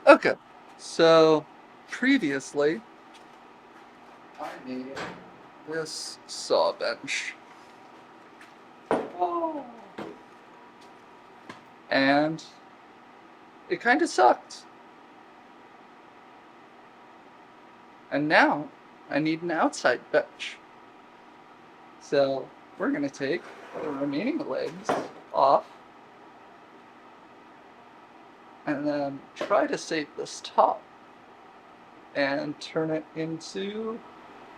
Okay, so previously I made this saw bench. Oh. And it kind of sucked. And now I need an outside bench. So we're going to take the remaining legs off and then try to save this top and turn it into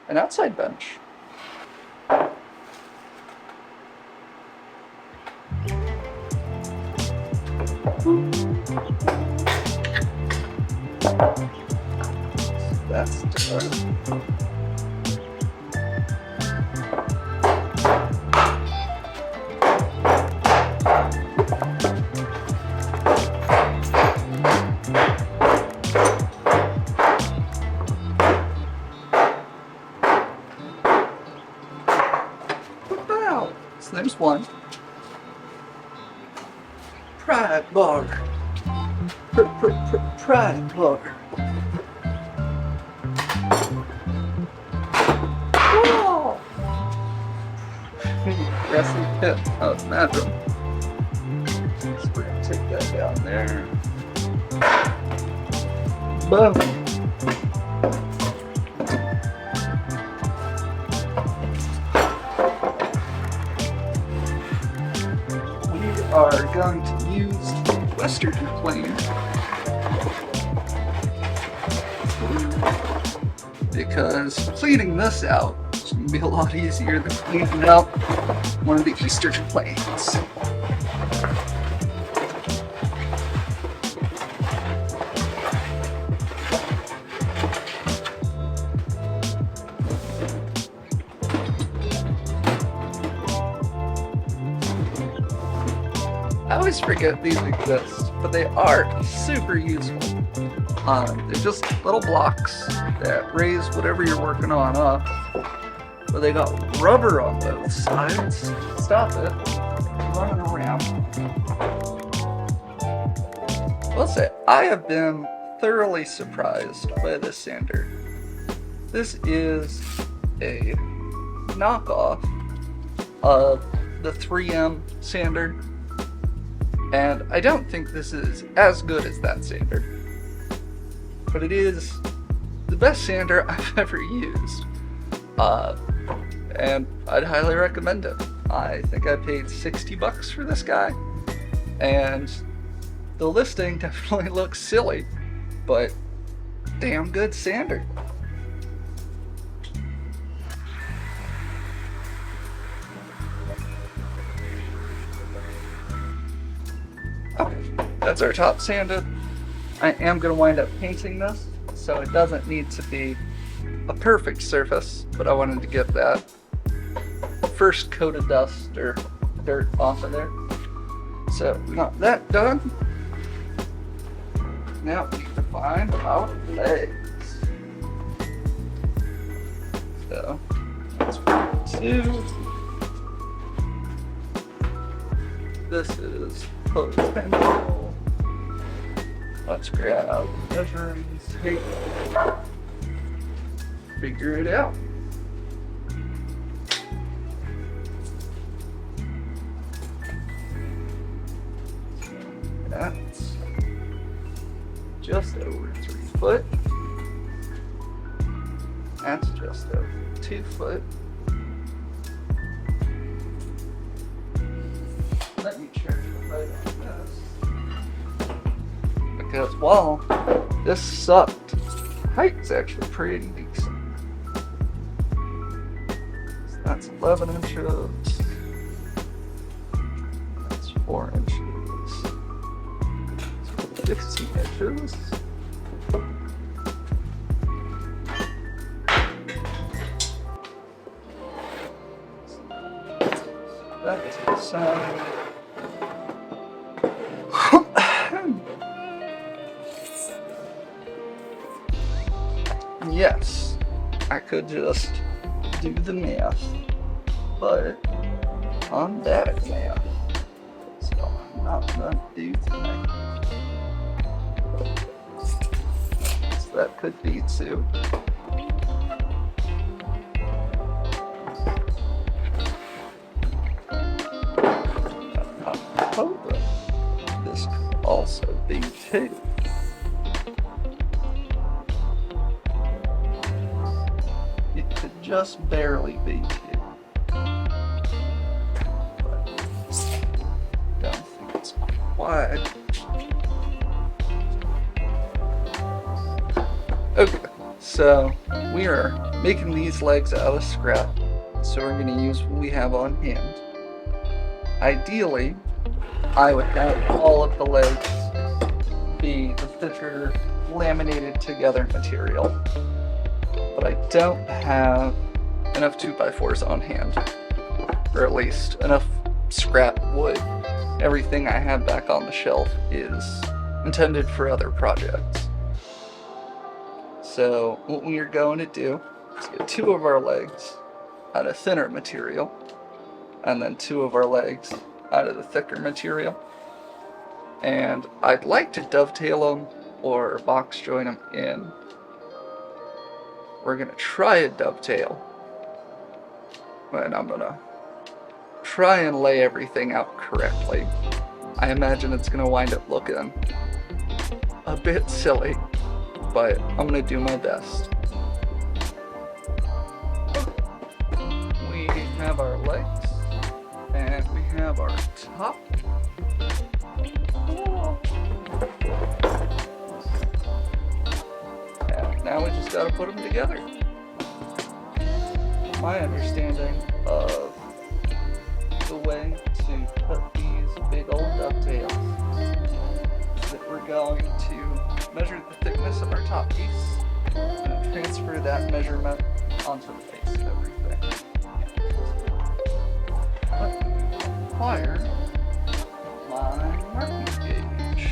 an outside bench. That's done. Wow. So there's one. Pride bar. Pride bar. Whoa! Wrestling pit. Oh, imagine. So we're gonna take that down there. Boom. We are going to use the western plane because cleaning this out is going to be a lot easier than cleaning out one of the eastern planes. I always forget these exist, but they are super useful. They're just little blocks that raise whatever you're working on up, but they got rubber on both sides. Stop it running around. I'll say, I have been thoroughly surprised by this sander. This is a knockoff of the 3M sander, and I don't think this is as good as that sander, but it is the best sander I've ever used, and I'd highly recommend it. I think I paid $60 for this guy, and the listing definitely looks silly, but damn good sander. Okay, that's our top sanded. I am going to wind up painting this, so it doesn't need to be a perfect surface, but I wanted to get that first coat of dust or dirt off of there. So we got that done. Now we need to find our legs. So that's 2. This is potential. Let's grab measuring tape. Figure it out. That's just over 3 foot. That's just over 2 foot. Let me check the height on this. Because while this sucked, height's actually pretty decent. So that's 11 inches. That's 4 inches. 15 inches. That is the side. Yes, I could just do the math, but I'm bad at math, so I'm not gonna do tonight. that could be too. I'm hoping this could also be too. It could just barely be two. But don't think it's quite. Okay, so we are making these legs out of scrap, so we're going to use what we have on hand. Ideally, I would have all of the legs be the thicker, laminated together material, but I don't have enough 2x4s on hand, or at least enough scrap wood. Everything I have back on the shelf is intended for other projects. So what we are going to do is get two of our legs out of thinner material, and then two of our legs out of the thicker material. And I'd like to dovetail them or box join them in. We're going to try a dovetail, and I'm going to try and lay everything out correctly. I imagine it's going to wind up looking a bit silly, but I'm going to do my best. We have our legs, and we have our top. And now we just got to put them together. My understanding of the way to put these big old dovetails is that we're going to measure the thickness of our top piece and transfer that measurement onto the face of everything. But require my marking gauge.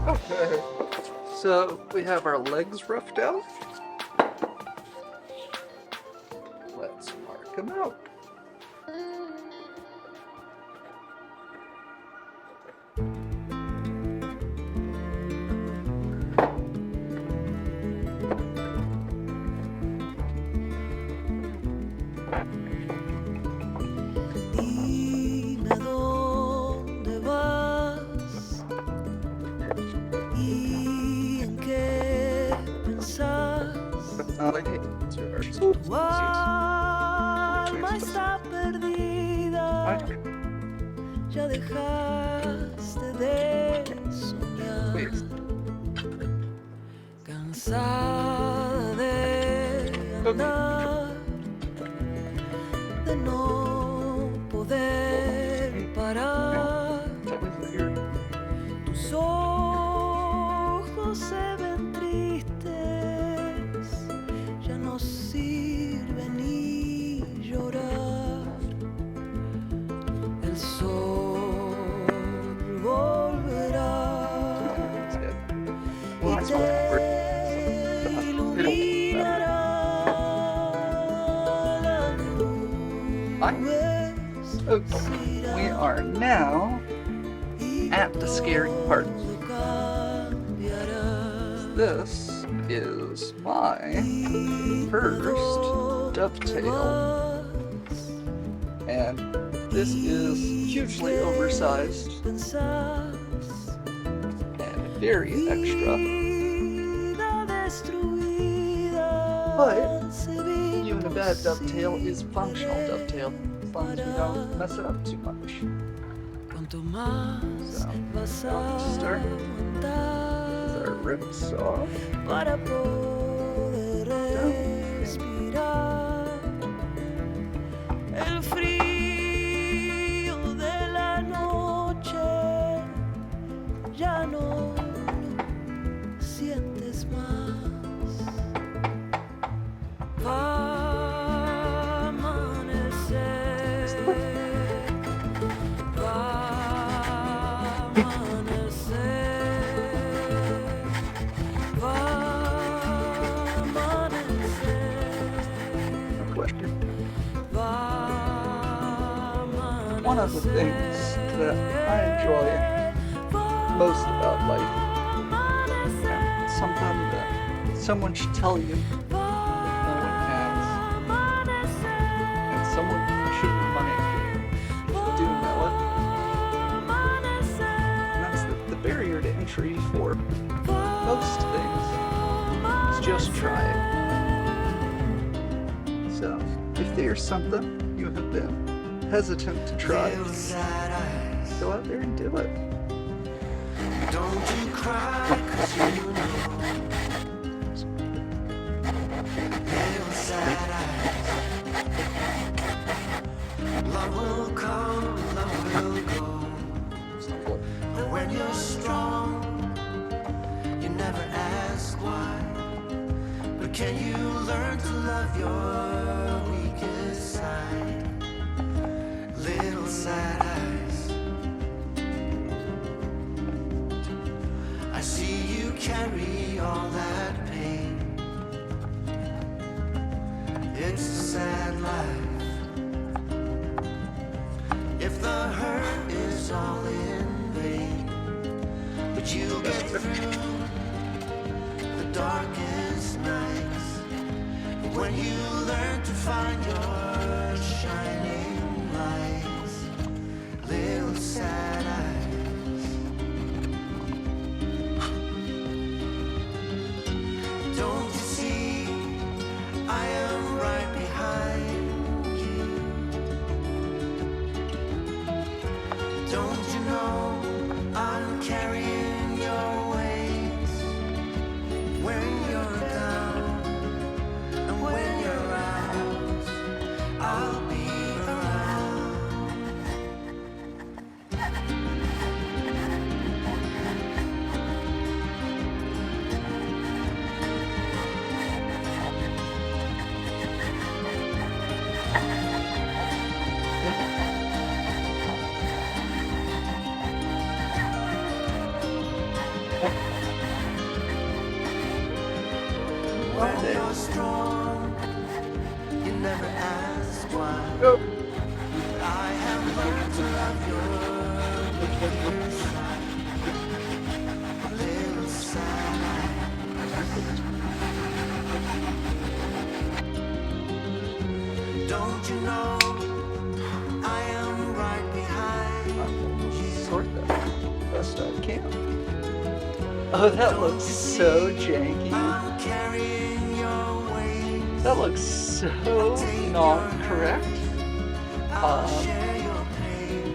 Okay, so we have our legs roughed out. Let's mark them out. Tu alma está perdida, ya dejaste de soñar, cansada de andar, de no poder parar. Tus ojos se ven tristes, ya no sirve ni llorar. El sol volverá y te iluminará las nubes. Okay, we are now at the scary part. This is my first dovetail, and this is hugely oversized and very extra, but even a bad dovetail is functional dovetail as long as we don't mess it up too much. So, let's start with our rib saw. Para poder respirar el frío de la noche, ya no lo sientes más. Va a amanecer, va a amanecer. One of the things that I enjoy most about life, and something that someone should tell you that no one has, and someone should remind you. You do know it. And that's the barrier to entry for most things. Is just try it. So, if there's something you have been hesitant to try, go out there and do it. Don't you cry, 'cause you know little sad eyes. Love will come, love will go. But when you're strong, you never ask why. But can you learn to love your weakest side? Little sad eyes. I see you carry all that pain. It's a sad life. If the hurt is all in vain, but you'll get through the darkest nights. When you learn to find your shining lights, little sad eyes. Don't you see, I am right behind you. Don't you know, I'm carrying your weight. When you're down and when you're out, I'll be around. When you're strong, you never ask why. Go. I have learned to love your weaker side. Little side. Don't you know I am right behind you? Sort that best I can. Oh, that looks so janky. I'm carrying your weight. That looks so not correct. I'll share your pain,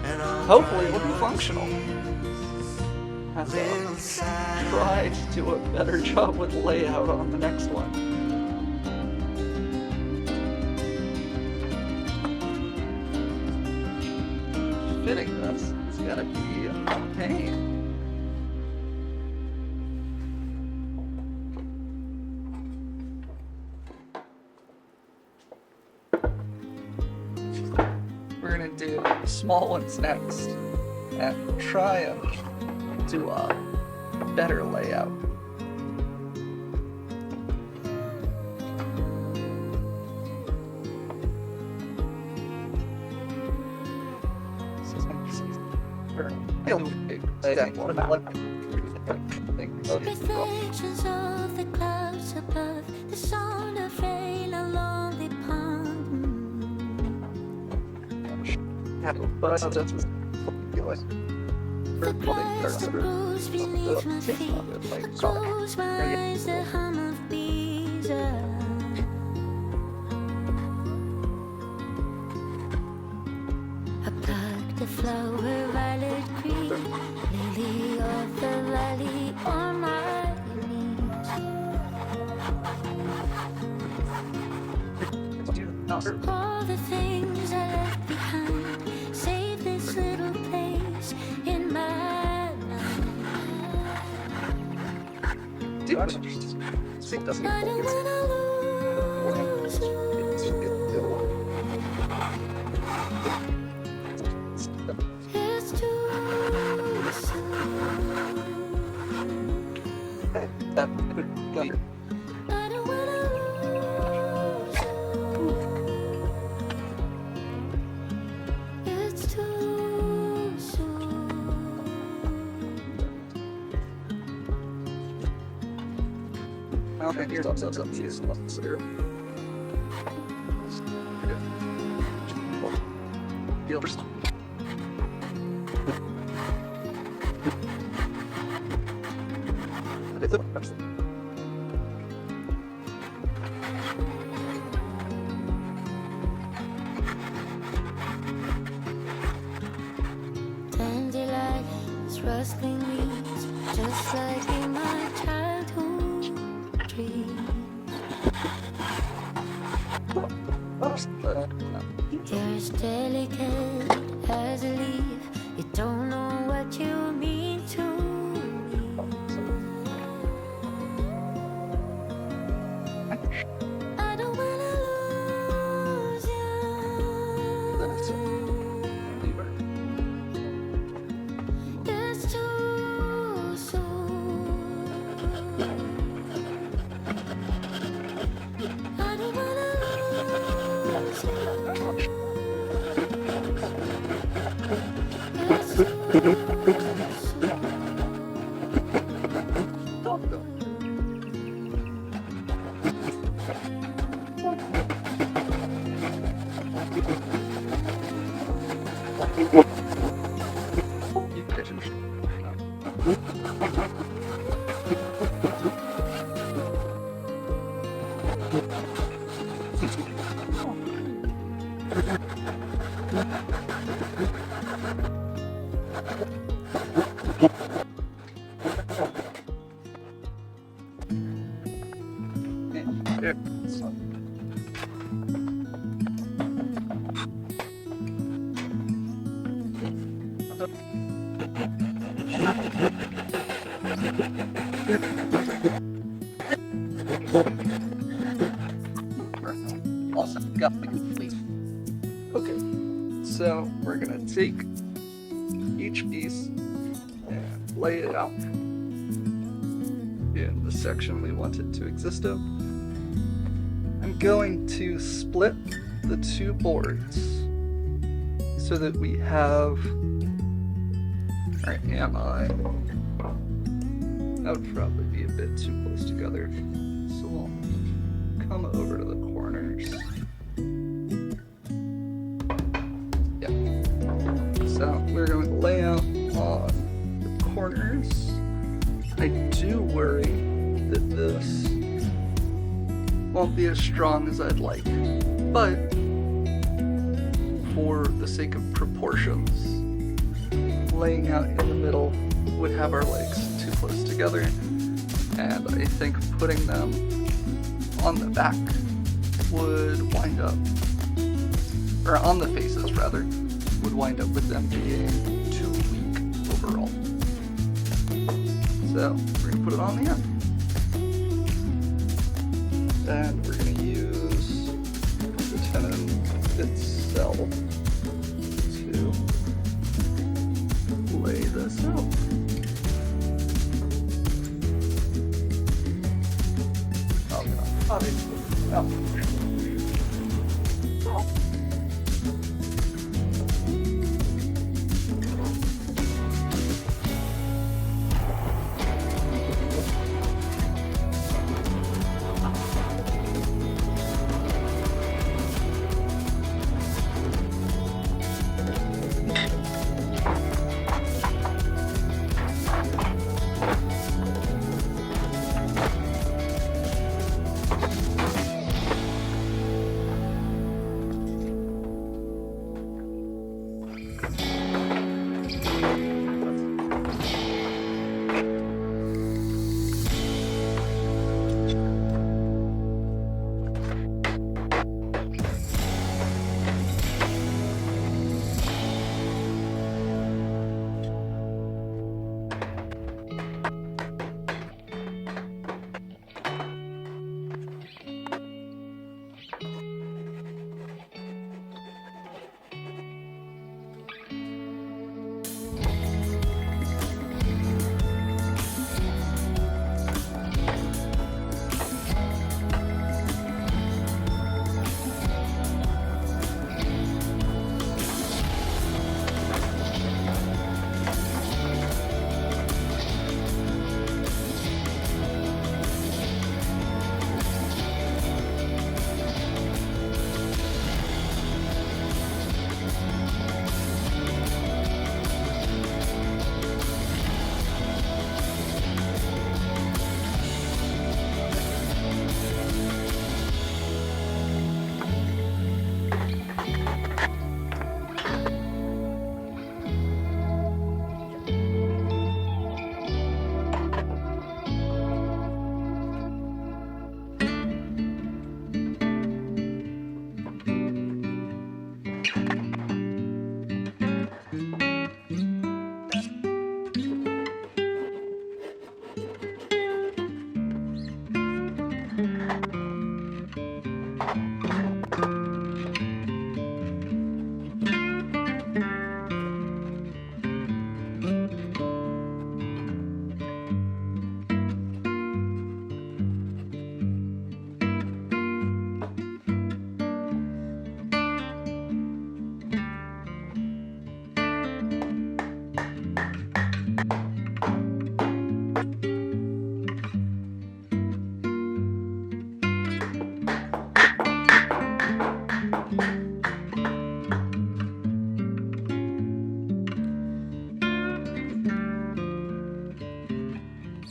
and I'll Hopefully dry it'll be your functional. tears. Have Little to sad try to do a better job with layout on the next one. Fitting this is gonna be a pain. We're gonna do the small ones next and try and do a better layout. Reflections of the clouds above, the sound of rain along the pond. The grass that grows beneath my feet, close my eyes, the hum of bees. I plucked a flower, violet green, lily of the valley on my knees. All the things I left behind, save this little place in my mind. I don't wanna lose you. It's too soon. I don't wanna lose you. It's too soon. mouth and ears up, she's lost there. Feel first. Dandelions, rustling leaves, just like in my childhood dreams. You're as delicate as a leaf. You don't know what you mean to me. I don't wanna lose you. It's too soon. I don't wanna lose you. It's too soon. Awesome. Got the complete. Okay, so we're gonna take each piece and lay it out in the section we want it to exist in. I'm going to split the two boards so that we have. Or am I? That would probably be a bit too close together. So we'll come over to the corners. Yeah. So we're going to lay out on the corners. I do worry that this won't be as strong as I'd like, but for the sake of proportions, laying out in the middle would have our legs too close together, and I think putting them on the back would wind up, or on the faces rather, would wind up with them being too weak overall. So we're going to put it on the end. And we're going to use the tenon itself to lay this out. Oh god. Oh.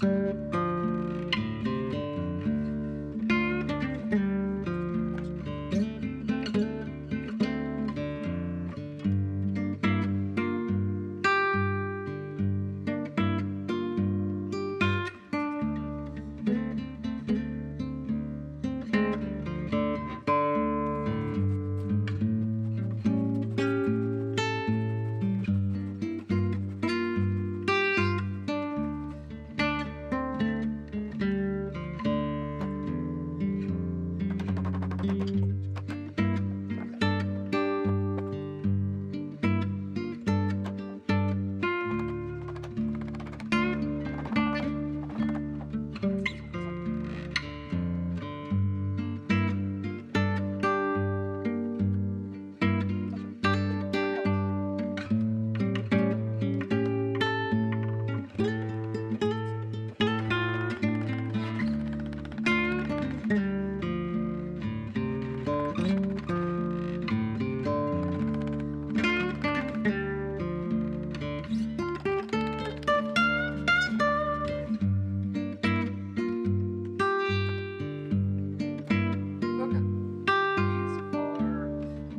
Okay.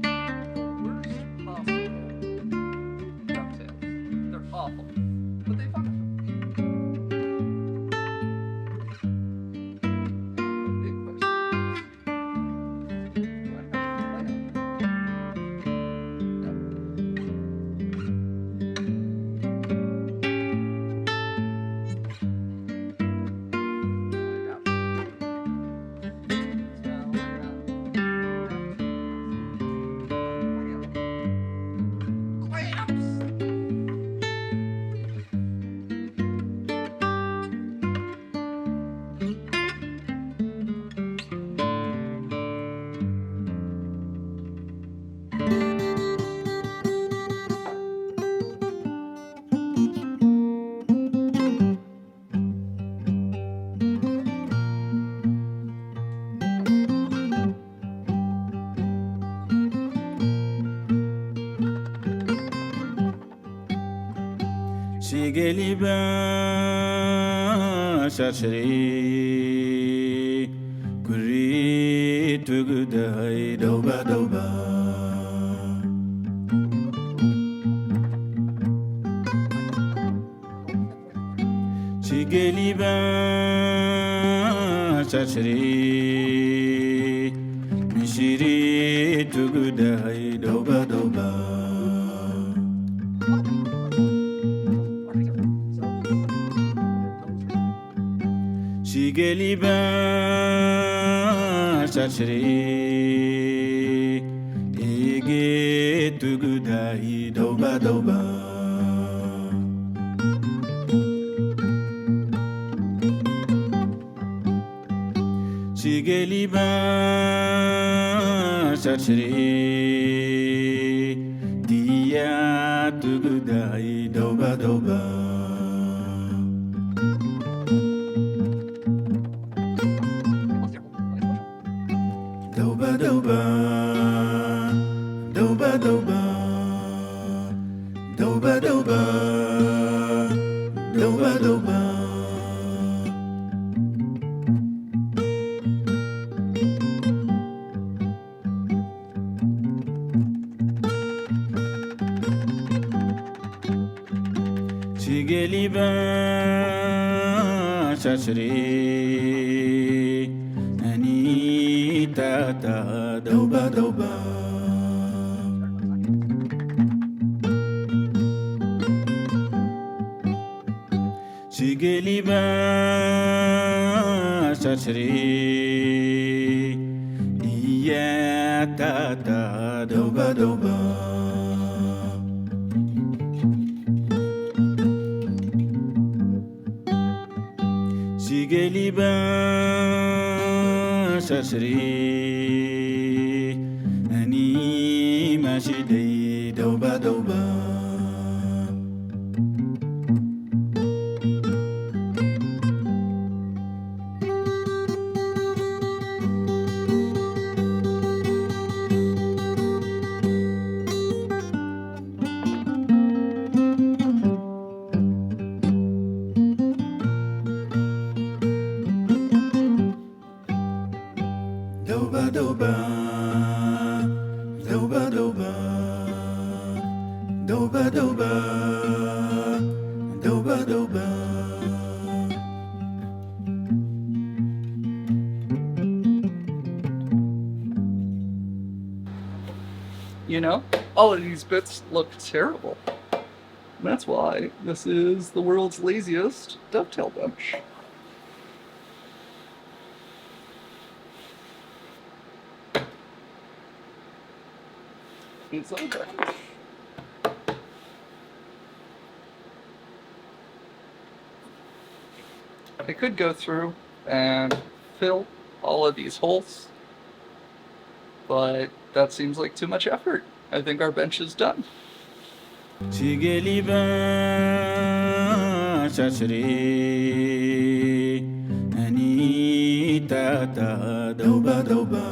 These are worst possible ducktails. They're awful, but they function. The big question is, do I have a plan? No. شيقلي بشرشري كريت وقدهي دوبا دوبا شيقلي بشرشري مشيري وقدهي دوبا دوبا شيقلي بشرشري إيجي تقداي دوبا دوبا شيقلي بشرشري ديا تقداي دوبا دوبا دوبا دوبا دوبا دوبا دوبا دوبا دوبا دوبا شيقلي بشرشري أني تاتا دوبا دوبا شيقلي بشرشري يا تاتا دوبا دوبا شيقلي بشرشري أني ماشي دي دوبا دوبا دوبا دوبا دوبا دوبا دوبا دوبا دوبا You know, all of these bits look terrible. And that's why this is the world's laziest dovetail bench. It's over. I could go through and fill all of these holes, but that seems like too much effort. I think our bench is done. Sigeliba shashri Anita ta doba doba